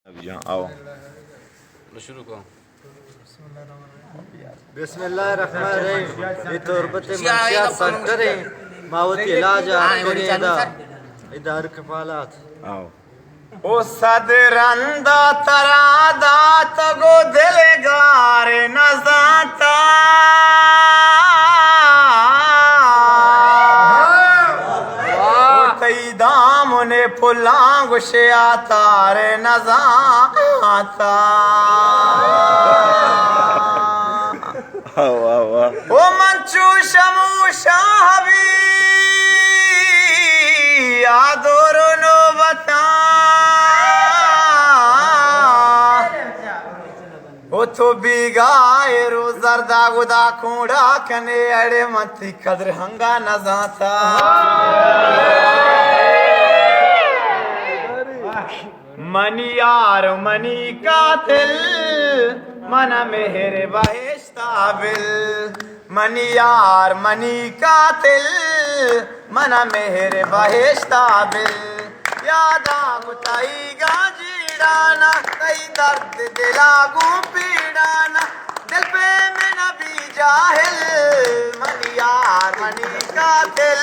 अभी यहाँ आओ शुरू करो। बिस्मिल्लाहिर्रहमानिर्रहीम। ये तुरबत मंशियात सेक्टर है मावत इलाज इदार कफालात आओ ओ सदरंदा तरादा तगो दिल गारे नजाता दाम ने फुलांग से आता रे नजाता आओ आओ आओ ओ मंचू शमू शाहबी आदोरो नो बता ओ तो बिगाए रो जरदा गुदा कूड़ा कने अड़े मती कदर हंगा न जाता मनी यार मनी कातिल मन मेहर बहिश्ता बिल मनी यार मनी कातिल मन मेहर बहिश्ता बिल यादा गुताई गाजीडाना कई दर्द दिलागू पीड़ाना दिल पे में नबी जाहिल मनी यार मनी कातिल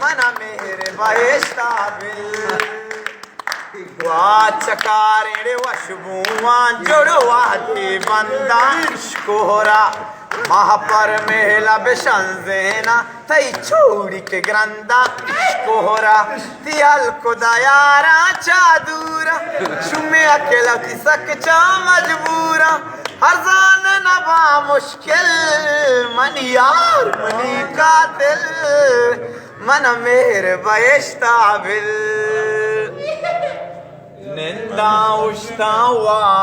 मन मेहर बहिश्ता बिल चकारे वशबुआ जुड़वा दे बंदा कोहरा महापर मेला बेशंजेना तई छोड़ी के ग्रंदा कोहरा तियल को दयारा चादूरा शुमे अकेला की सकचा मजबूरा हरजान नबा मुश्किल मनी यार मनी कातिल मन मेहर बहिश्ता बिल निंदा उश्ता